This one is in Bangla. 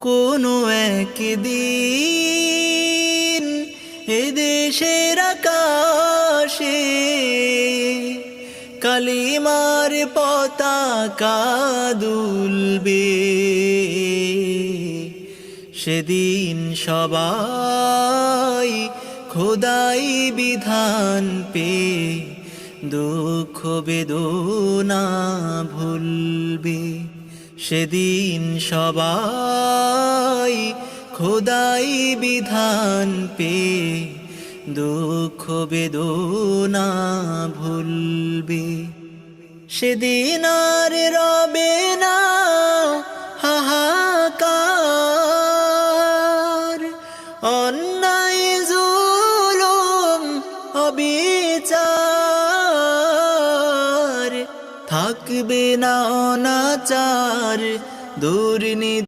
কোনো একদিন এদেশের আকাশে কালিমার পতাকা দুলবে। সেদিন সবাই খোদাই বিধান পেয়ে দুঃখ বেদনা ভুলবে। সেদিন সবাই খোদাই বিধান পেয়ে দুঃখ বেদনা ভুলবে। সেদিন আর রবে না হাহাকার, অন্যায় জুলুম অবিচার, থাকবে না অনাচার দুর্নীতি।